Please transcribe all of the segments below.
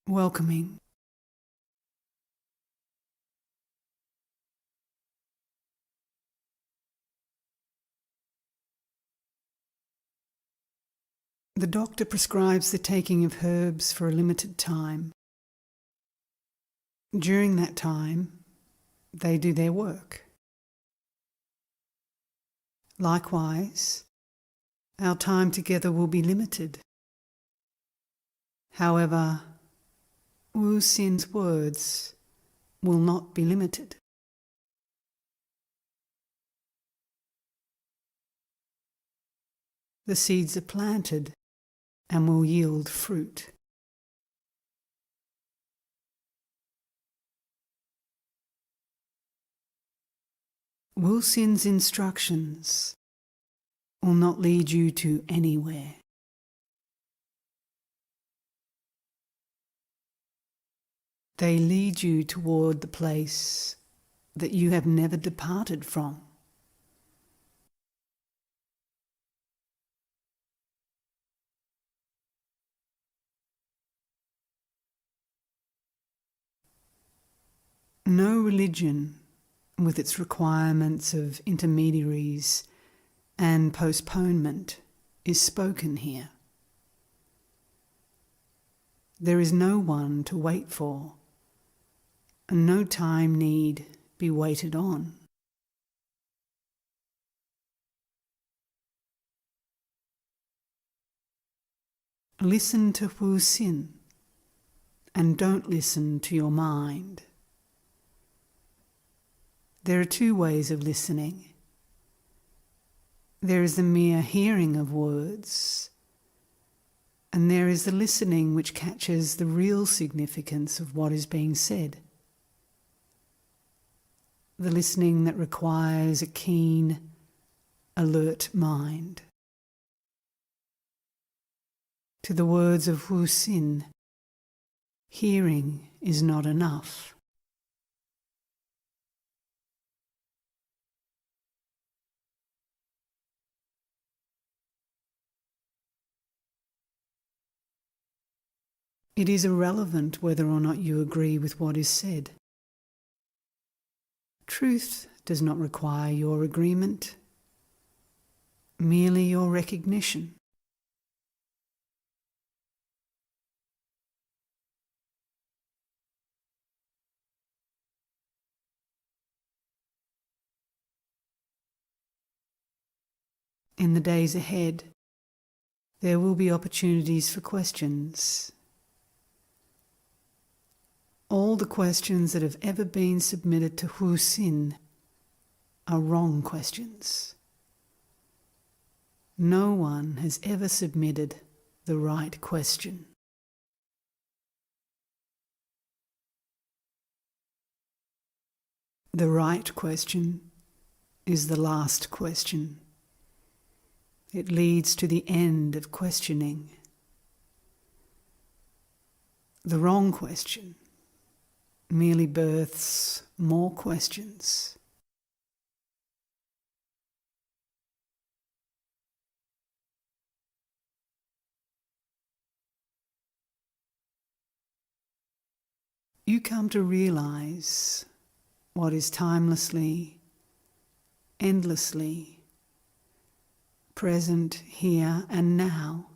welcoming. The doctor prescribes the taking of herbs for a limited time. During that time, they do their work. Likewise, our time together will be limited. However, Hsin's words will not be limited. The seeds are planted and will yield fruit. Hsin's instructions will not lead you to anywhere. They lead you toward the place that you have never departed from. No religion, with its requirements of intermediaries and postponement, is spoken here. There is no one to wait for, and no time need be waited on. Listen to Hsin, and don't listen to your mind. There are two ways of listening. There is the mere hearing of words, and there is the listening which catches the real significance of what is being said. The listening that requires a keen, alert mind. To the words of Hsin, hearing is not enough. It is irrelevant whether or not you agree with what is said. Truth does not require your agreement, merely your recognition. In the days ahead, there will be opportunities for questions. All the questions that have ever been submitted to Hsin are wrong questions. No one has ever submitted the right question. The right question is the last question. It leads to the end of questioning. The wrong question merely births more questions. You come to realize what is timelessly, endlessly present here and now.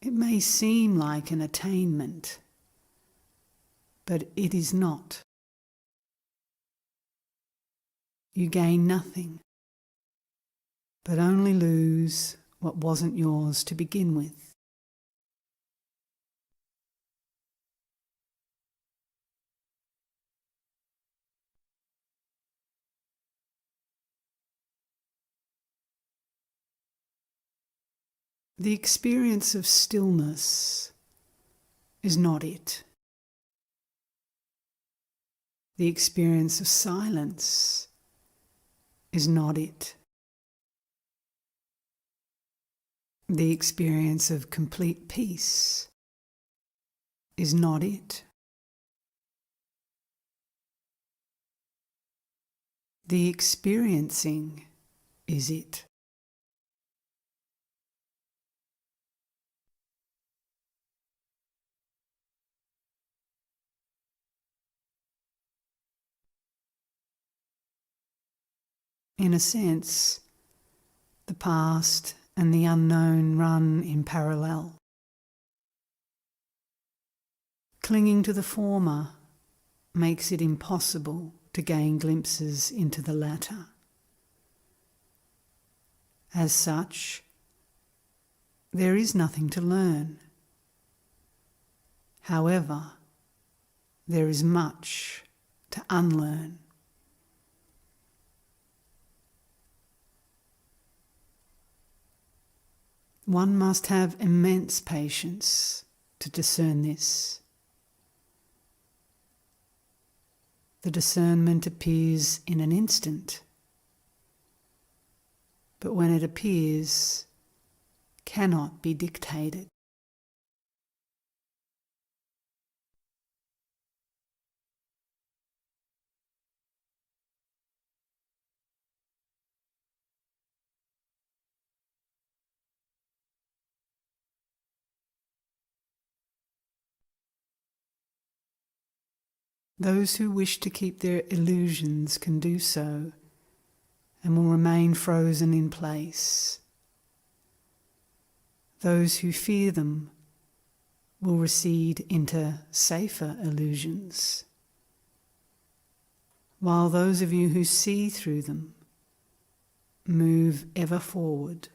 It may seem like an attainment, but it is not. You gain nothing, but only lose what wasn't yours to begin with. The experience of stillness is not it. The experience of silence is not it. The experience of complete peace is not it. The experiencing is it. In a sense, the past and the unknown run in parallel. Clinging to the former makes it impossible to gain glimpses into the latter. As such, there is nothing to learn. However, there is much to unlearn. One must have immense patience to discern this. The discernment appears in an instant, but when it appears, cannot be dictated. Those who wish to keep their illusions can do so and will remain frozen in place. Those who fear them will recede into safer illusions, while those of you who see through them move ever forward.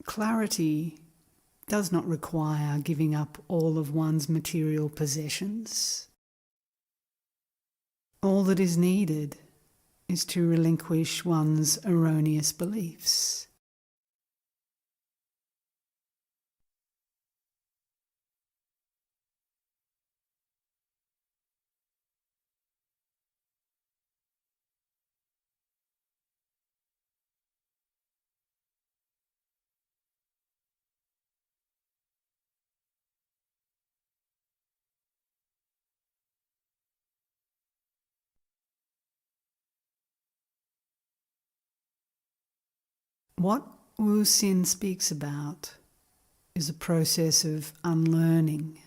Clarity does not require giving up all of one's material possessions. All that is needed is to relinquish one's erroneous beliefs. What Hsin speaks about is a process of unlearning.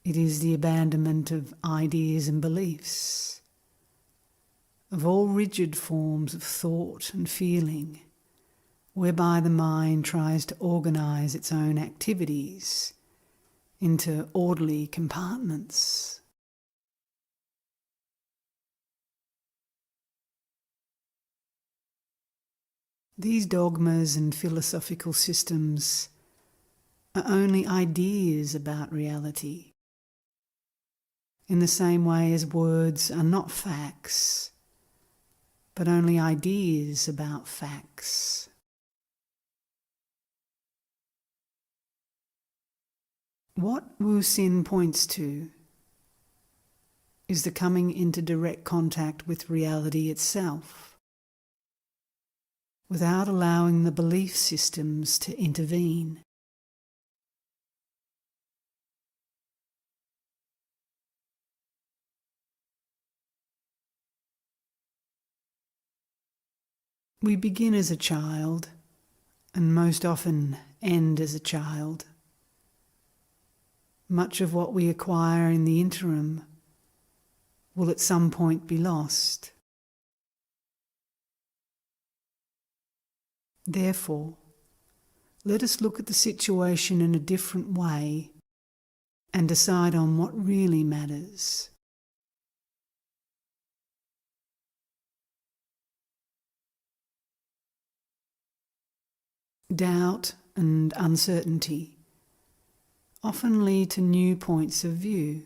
It is the abandonment of ideas and beliefs, of all rigid forms of thought and feeling, whereby the mind tries to organize its own activities into orderly compartments. These dogmas and philosophical systems are only ideas about reality, in the same way as words are not facts, but only ideas about facts. What Hsin points to is the coming into direct contact with reality itself, without allowing the belief systems to intervene. We begin as a child, and most often end as a child. Much of what we acquire in the interim will at some point be lost. Therefore, let us look at the situation in a different way and decide on what really matters. Doubt and uncertainty often lead to new points of view.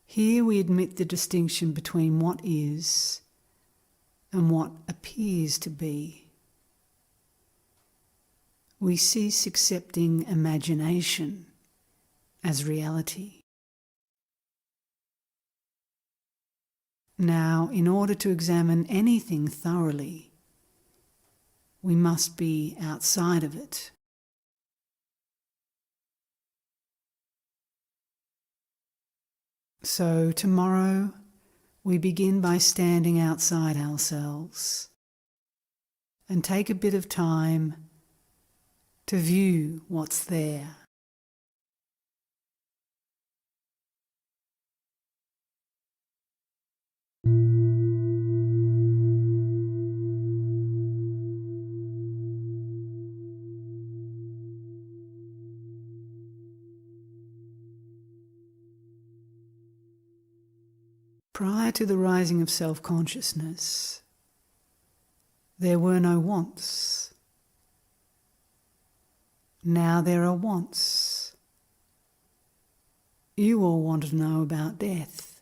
Here we admit the distinction between what is and what appears to be. We cease accepting imagination as reality. Now, in order to examine anything thoroughly, we must be outside of it. So tomorrow we begin by standing outside ourselves and take a bit of time to view what's there. Prior to the rising of self-consciousness, there were no wants. Now there are wants. You all want to know about death.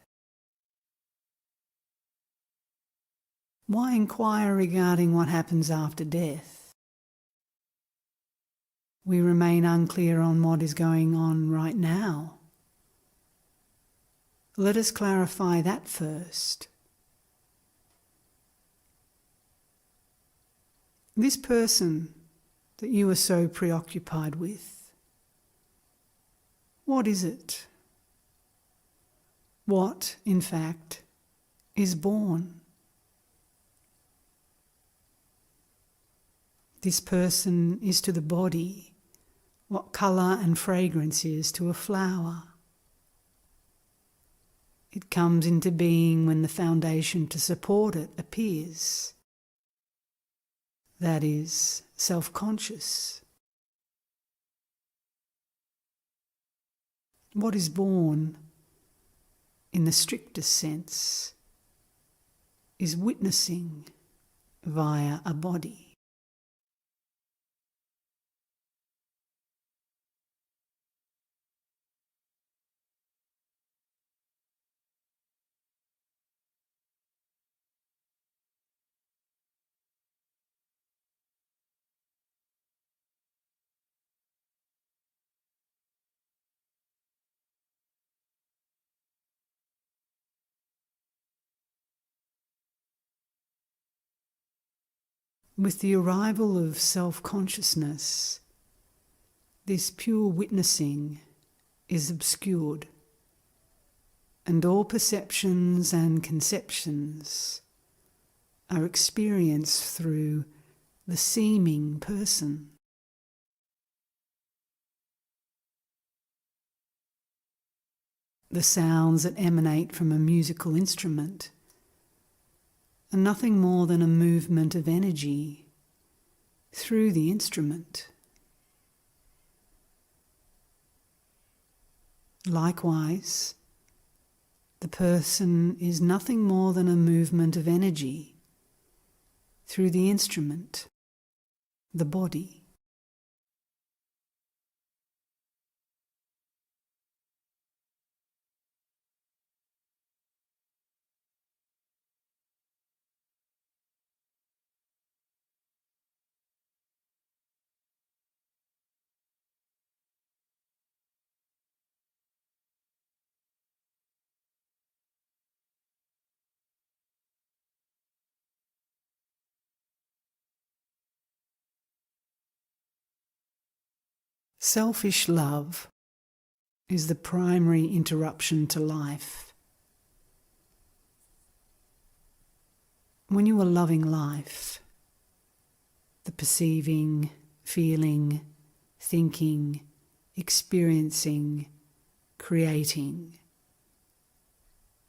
Why inquire regarding what happens after death? We remain unclear on what is going on right now. Let us clarify that first. This person that you are so preoccupied with, what is it? What, in fact, is born? This person is to the body what colour and fragrance is to a flower. It comes into being when the foundation to support it appears. That is, self-conscious. What is born, in the strictest sense, is witnessing via a body. With the arrival of self-consciousness, this pure witnessing is obscured, and all perceptions and conceptions are experienced through the seeming person. The sounds that emanate from a musical instrument are nothing more than a movement of energy through the instrument. Likewise, the person is nothing more than a movement of energy through the instrument, the body. Selfish love is the primary interruption to life. When you are loving life, the perceiving, feeling, thinking, experiencing, creating,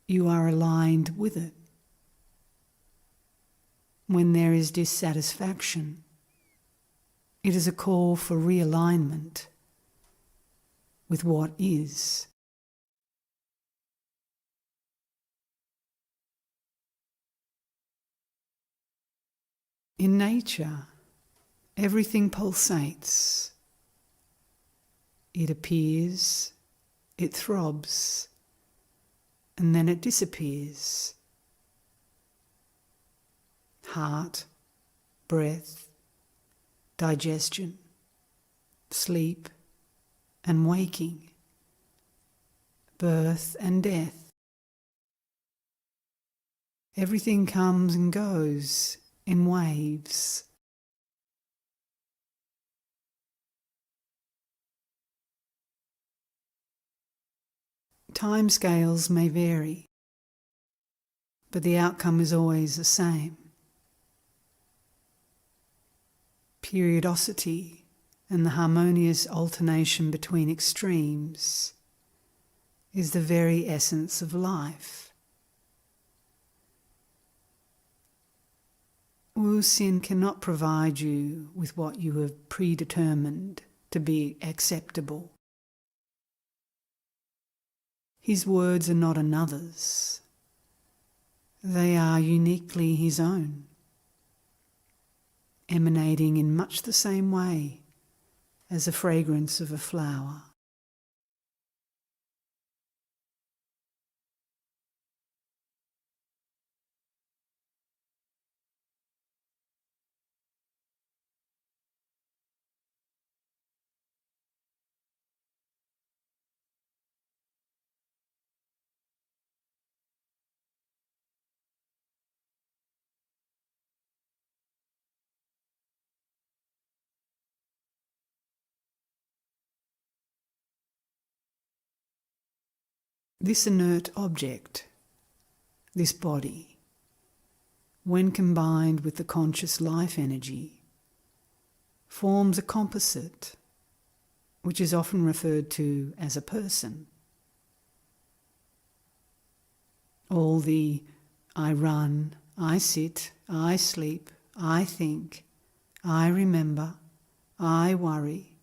you are aligned with it. When there is dissatisfaction, it is a call for realignment with what is. In nature, everything pulsates. It appears, it throbs, and then it disappears. Heart, breath, digestion, sleep and waking, birth and death. Everything comes and goes in waves. Timescales may vary, but the outcome is always the same. Periodicity and the harmonious alternation between extremes is the very essence of life. Hsin cannot provide you with what you have predetermined to be acceptable. His words are not another's. They are uniquely his own, emanating in much the same way as the fragrance of a flower. This inert object, this body, when combined with the conscious life energy, forms a composite, which is often referred to as a person. All the I run, I sit, I sleep, I think, I remember, I worry,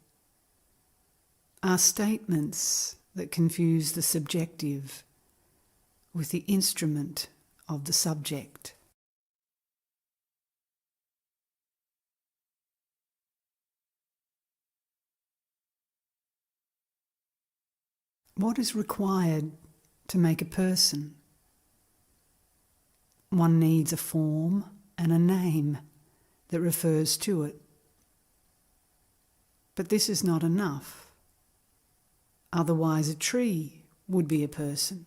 are statements that confuse the subjective with the instrument of the subject. What is required to make a person? One needs a form and a name that refers to it. But this is not enough. Otherwise, a tree would be a person.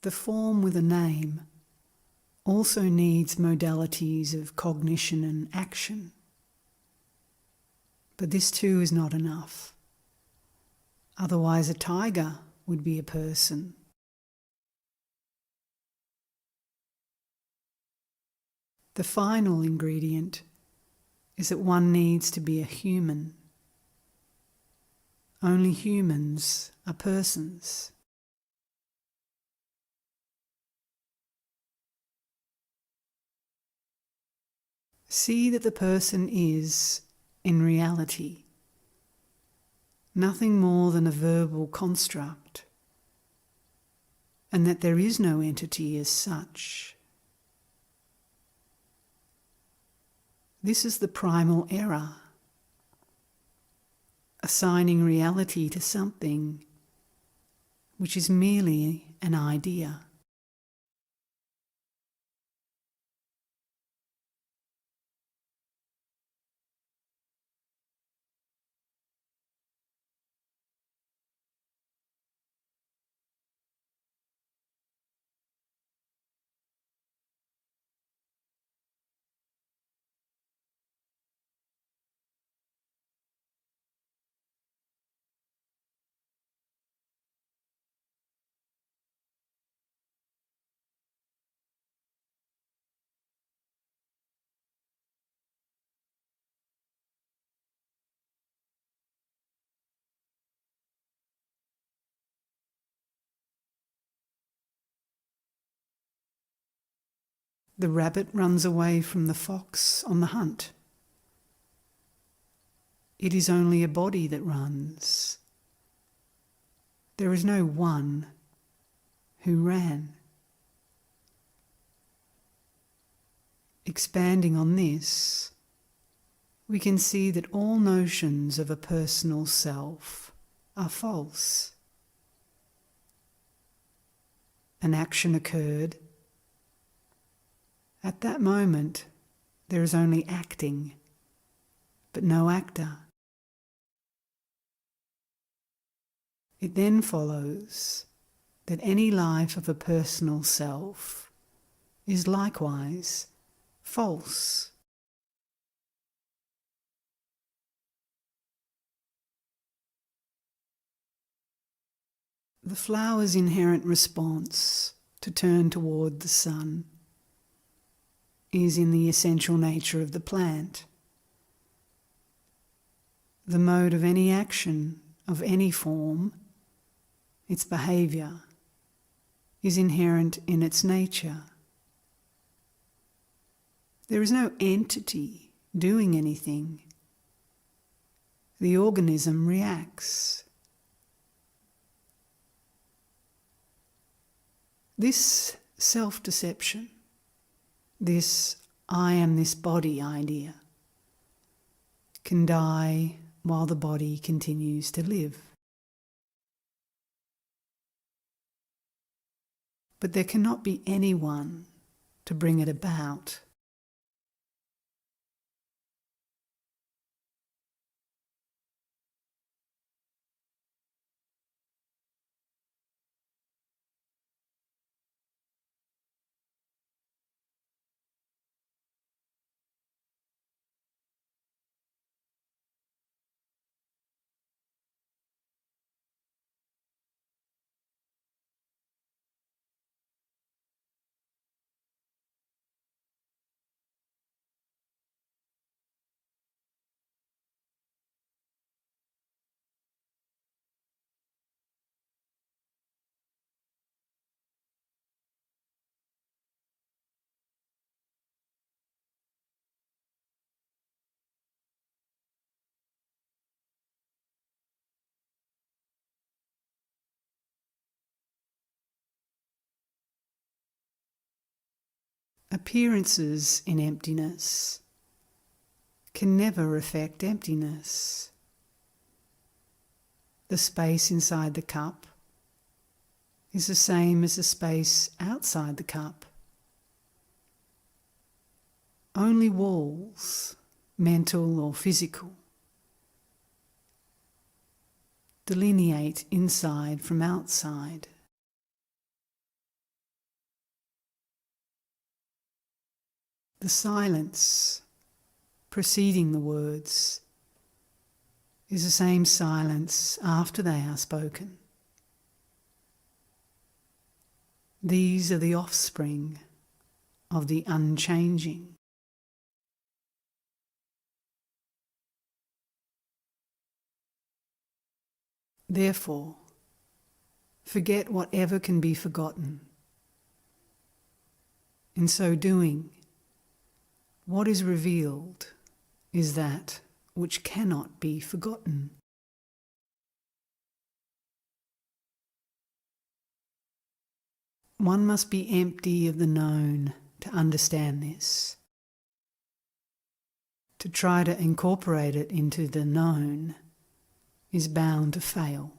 The form with a name also needs modalities of cognition and action. But this too is not enough. Otherwise, a tiger would be a person. The final ingredient is that one needs to be a human. Only humans are persons. See that the person is, in reality, nothing more than a verbal construct, and that there is no entity as such. This is the primal error, assigning reality to something which is merely an idea. The rabbit runs away from the fox on the hunt. It is only a body that runs. There is no one who ran. Expanding on this, we can see that all notions of a personal self are false. An action occurred. At that moment, there is only acting, but no actor. It then follows that any life of a personal self is likewise false. The flower's inherent response to turn toward the sun is in the essential nature of the plant. The mode of any action, of any form, its behaviour, is inherent in its nature. There is no entity doing anything. The organism reacts. This self-deception, this I am this body idea, can die while the body continues to live. But there cannot be anyone to bring it about. Appearances in emptiness can never affect emptiness. The space inside the cup is the same as the space outside the cup. Only walls, mental or physical, delineate inside from outside. The silence preceding the words is the same silence after they are spoken. These are the offspring of the unchanging. Therefore, forget whatever can be forgotten. In so doing, what is revealed is that which cannot be forgotten. One must be empty of the known to understand this. To try to incorporate it into the known is bound to fail.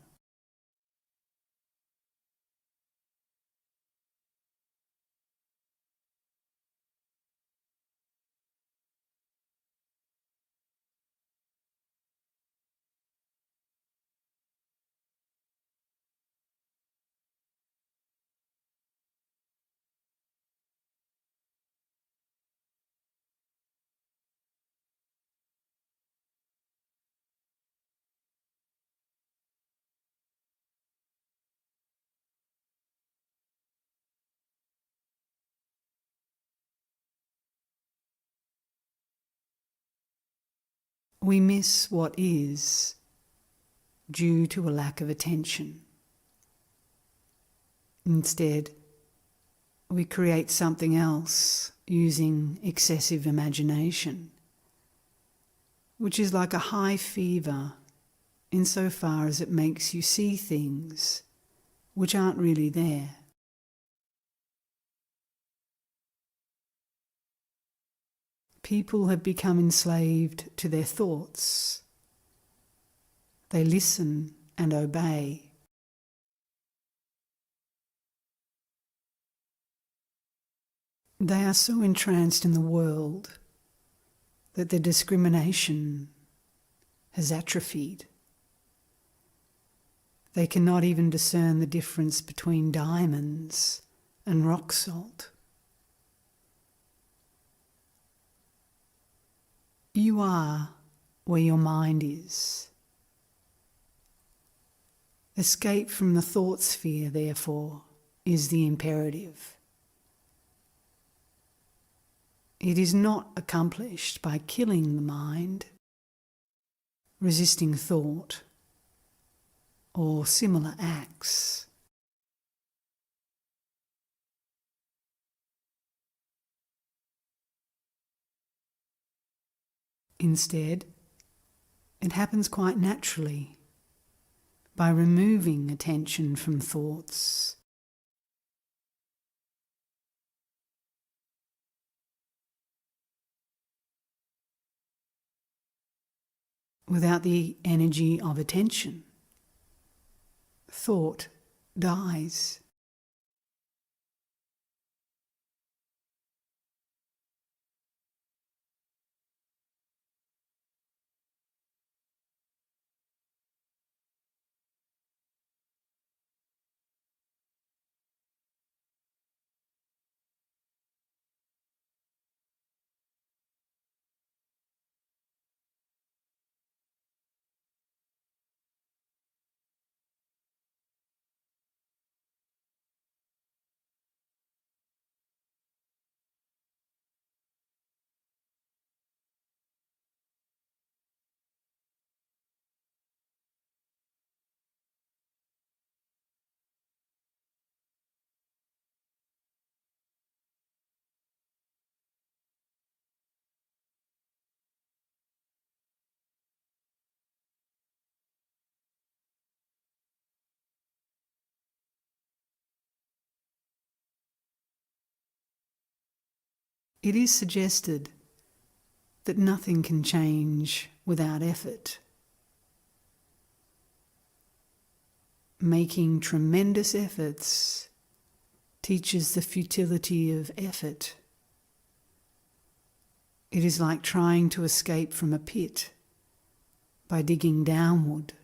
We miss what is due to a lack of attention. Instead, we create something else using excessive imagination, which is like a high fever insofar as it makes you see things which aren't really there. People have become enslaved to their thoughts. They listen and obey. They are so entranced in the world that their discrimination has atrophied. They cannot even discern the difference between diamonds and rock salt. You are where your mind is. Escape from the thought sphere, therefore, is the imperative. It is not accomplished by killing the mind, resisting thought, or similar acts. Instead, it happens quite naturally by removing attention from thoughts, without the energy of attention. Thought dies. It is suggested that nothing can change without effort. Making tremendous efforts teaches the futility of effort. It is like trying to escape from a pit by digging downward.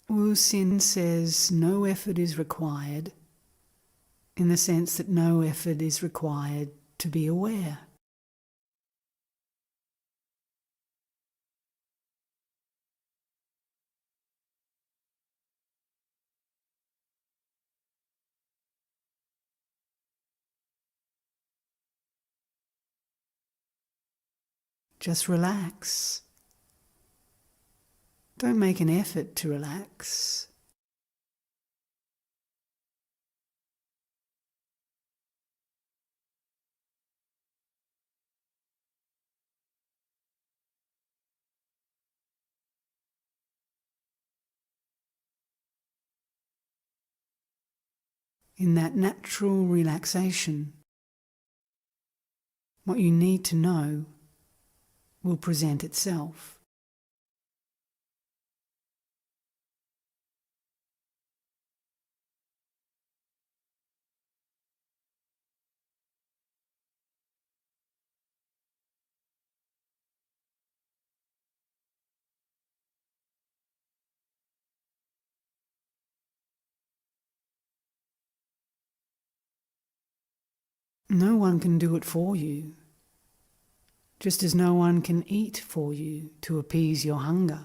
Hsin says no effort is required, in the sense that no effort is required to be aware. Just relax. Don't make an effort to relax. In that natural relaxation, what you need to know will present itself. No one can do it for you, just as no one can eat for you to appease your hunger.